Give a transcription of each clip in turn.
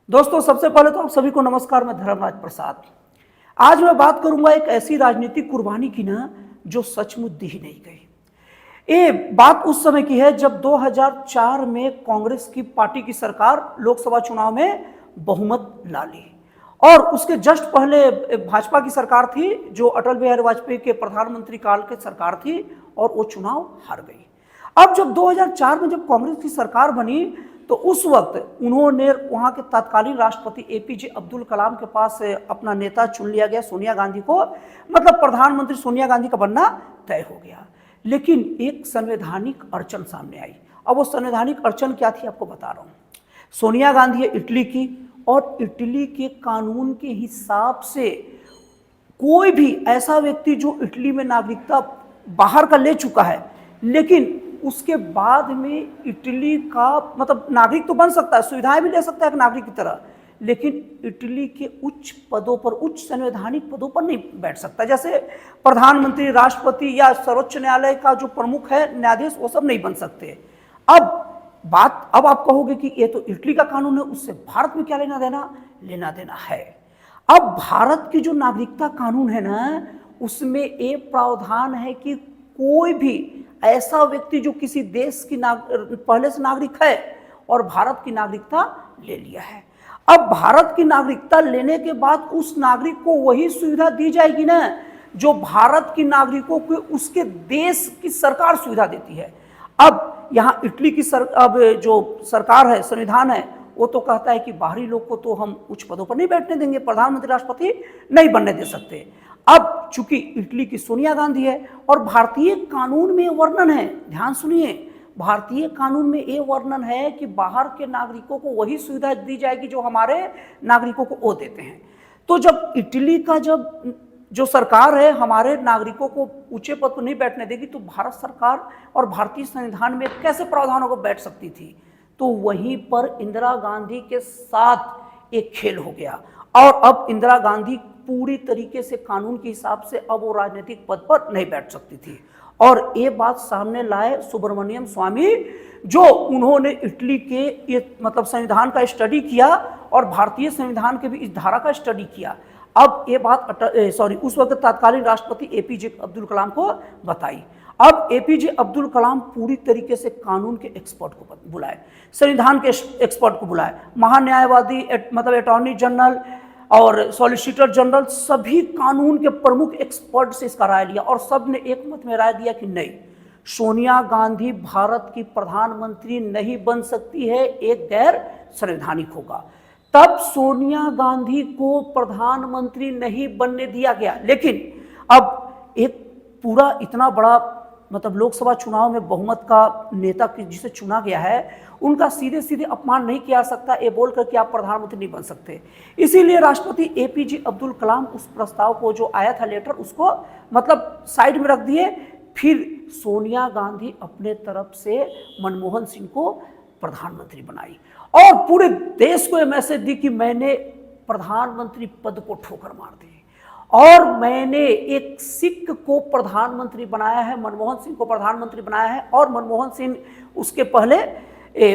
दोस्तों, सबसे पहले तो आप सभी को नमस्कार। मैं धर्मराज प्रसाद। आज मैं बात करूंगा एक ऐसी राजनीतिक कुर्बानी की ना जो सचमुच दी ही नहीं गई। ये बात उस समय की है जब 2004 में कांग्रेस की पार्टी की सरकार लोकसभा चुनाव में बहुमत ला ली और उसके जस्ट पहले भाजपा की सरकार थी जो अटल बिहारी वाजपेयी के प्रधानमंत्री काल की सरकार थी और वो चुनाव हार गई। अब जब 2004 में जब कांग्रेस की सरकार बनी तो उस वक्त उन्होंने वहां के तत्कालीन राष्ट्रपति एपीजे अब्दुल कलाम के पास अपना नेता चुन लिया गया, सोनिया गांधी को। मतलब प्रधानमंत्री सोनिया गांधी का बनना तय हो गया। लेकिन एक संवैधानिक अड़चन सामने आई। अब वो संवैधानिक अड़चन क्या थी आपको बता रहा हूं। सोनिया गांधी है इटली की और इटली के कानून के हिसाब से कोई भी ऐसा व्यक्ति जो इटली में नागरिकता बाहर का ले चुका है लेकिन उसके बाद में इटली का मतलब नागरिक तो बन सकता है, सुविधाएं भी ले सकता है एक नागरिक की तरह, लेकिन इटली के उच्च पदों पर, उच्च संवैधानिक पदों पर नहीं बैठ सकता। जैसे प्रधानमंत्री, राष्ट्रपति या सर्वोच्च न्यायालय का जो प्रमुख है न्यायाधीश, वो सब नहीं बन सकते। अब आप कहोगे कि ये तो इटली का कानून है, उससे भारत में क्या लेना देना? लेना देना है। अब भारत की जो नागरिकता कानून है ना, उसमें एक प्रावधान है कि कोई भी ऐसा व्यक्ति जो किसी देश की पहले से नागरिक है और भारत की नागरिकता ले लिया है, अब भारत की नागरिकता लेने के बाद उस नागरिक को वही सुविधा दी जाएगी ना जो भारत की नागरिकों को उसके देश की सरकार सुविधा देती है। अब यहाँ इटली की अब जो सरकार है, संविधान है, वो तो कहता है कि बाहरी लोग को तो हम उच्च पदों पर नहीं बैठने देंगे, प्रधानमंत्री, राष्ट्रपति नहीं बनने दे सकते। अब चूंकि इटली की सोनिया गांधी है और भारतीय कानून में वर्णन है, ध्यान सुनिए, भारतीय कानून में ये वर्णन है कि बाहर के नागरिकों को वही सुविधा दी जाएगी जो हमारे नागरिकों को वो देते हैं। तो जब इटली का जो सरकार है हमारे नागरिकों को ऊंचे पद पर नहीं बैठने देगी तो भारत सरकार और भारतीय संविधान में कैसे प्रावधानों को बैठ सकती थी? तो वहीं पर इंदिरा गांधी के साथ एक खेल हो गया और अब इंदिरा गांधी पूरी तरीके से कानून के हिसाब से अब वो राजनीतिक पद पर नहीं बैठ सकती थी। और ये बात सामने लाए सुब्रमण्यम स्वामी, जो उन्होंने इटली के ये मतलब संविधान का स्टडी किया और भारतीय संविधान के भी इस धारा का स्टडी किया। अब ये बात उस वक्त तत्कालीन राष्ट्रपति एपीजे अब्दुल कलाम को बताई। अब एपीजे अब्दुल कलाम पूरी तरीके से कानून के एक्सपर्ट को बुलाए, संविधान के एक्सपर्ट को बुलाए, महान्यायवादी मतलब अटॉर्नी जनरल और सॉलिसिटर जनरल, सभी कानून के प्रमुख एक्सपर्ट से इसका राय लिया और सब ने एक मत में राय दिया कि नहीं, सोनिया गांधी भारत की प्रधानमंत्री नहीं बन सकती है, एक गैर संवैधानिक होगा। तब सोनिया गांधी को प्रधानमंत्री नहीं बनने दिया गया। लेकिन अब एक पूरा इतना बड़ा मतलब लोकसभा चुनाव में बहुमत का नेता जिसे चुना गया है, उनका सीधे सीधे अपमान नहीं किया सकता ये बोलकर कि आप प्रधानमंत्री नहीं बन सकते। इसीलिए राष्ट्रपति एपीजे अब्दुल कलाम उस प्रस्ताव को जो आया था लेटर, उसको मतलब साइड में रख दिए। फिर सोनिया गांधी अपने तरफ से मनमोहन सिंह को प्रधानमंत्री बनाई और पूरे देश को यह मैसेज दी कि मैंने प्रधानमंत्री पद को ठोकर मार दी और मैंने एक सिख को प्रधानमंत्री बनाया है, मनमोहन सिंह को प्रधानमंत्री बनाया है। और मनमोहन सिंह उसके पहले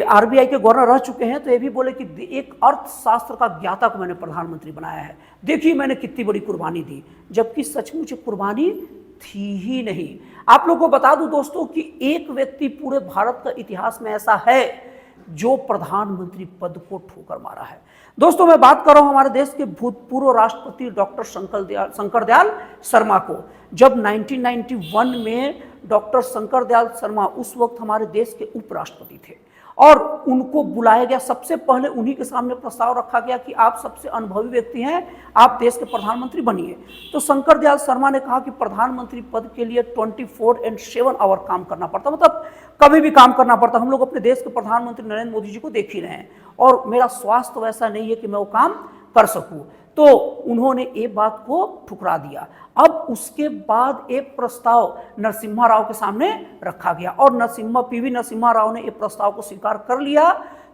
आरबीआई के गवर्नर रह चुके हैं, तो ये भी बोले कि एक अर्थशास्त्र का ज्ञाता को मैंने प्रधानमंत्री बनाया है, देखिए मैंने कितनी बड़ी कुर्बानी दी, जबकि सचमुच कुर्बानी थी ही नहीं। आप लोगों को बता दूं दोस्तों कि एक व्यक्ति पूरे भारत का इतिहास में ऐसा है जो प्रधानमंत्री पद को ठोकर मारा है। दोस्तों, मैं बात कर रहा हूं हमारे देश के भूतपूर्व राष्ट्रपति डॉक्टर शंकर दयाल शर्मा को। जब 1991 में डॉक्टर शंकर दयाल शर्मा उस वक्त हमारे देश के उपराष्ट्रपति थे और उनको बुलाया गया, सबसे पहले उन्हीं के सामने प्रस्ताव रखा गया कि आप सबसे अनुभवी व्यक्ति हैं, आप देश के प्रधानमंत्री बनिए। तो शंकर दयाल शर्मा ने कहा कि प्रधानमंत्री पद के लिए 24/7 आवर काम करना पड़ता, मतलब कभी भी काम करना पड़ता। हम लोग अपने देश के प्रधानमंत्री नरेंद्र मोदी जी को देख ही रहे हैं और मेरा स्वास्थ्य वैसा नहीं है कि मैं वो काम कर सकूं। तो उन्होंने ये बात को ठुकरा दिया। अब उसके बाद एक प्रस्ताव नरसिम्हा राव के सामने रखा गया और पीवी नरसिम्हा राव ने ये प्रस्ताव को स्वीकार कर लिया,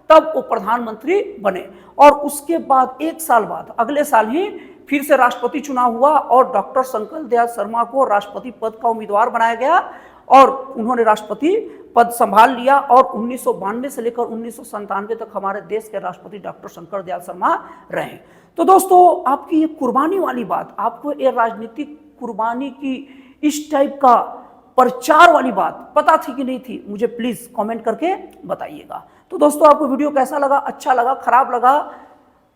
तब वो प्रधानमंत्री बने। और उसके बाद एक साल बाद, अगले साल ही फिर से राष्ट्रपति चुनाव हुआ और डॉक्टर शंकर दयाल शर्मा को राष्ट्रपति पद का उम्मीदवार बनाया गया और उन्होंने राष्ट्रपति पद संभाल लिया और 1992 से लेकर 1997 तक हमारे देश के राष्ट्रपति डॉक्टर शंकर दयाल शर्मा रहे। तो दोस्तों आपकी ये कुर्बानी वाली बात, आपको ये राजनीतिक कुर्बानी की इस टाइप का प्रचार वाली बात पता थी कि नहीं थी, मुझे प्लीज कमेंट करके बताइएगा। तो दोस्तों आपको वीडियो कैसा लगा, अच्छा लगा, खराब लगा,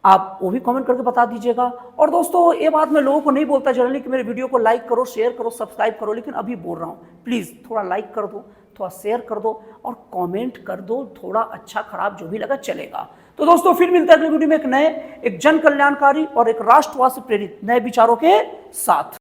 आप वो भी कमेंट करके बता दीजिएगा। और दोस्तों ये बात मैं लोगों को नहीं बोलता जनरली कि मेरे वीडियो को लाइक करो, शेयर करो, सब्सक्राइब करो, लेकिन अभी बोल रहा हूँ प्लीज़ थोड़ा लाइक कर दो, थोड़ा शेयर कर दो और कमेंट कर दो, थोड़ा अच्छा खराब जो भी लगा चलेगा। तो दोस्तों फिर मिलता है अगले वीडियो में एक नए, एक जन कल्याणकारी और एक राष्ट्रवाद से प्रेरित नए विचारों के साथ।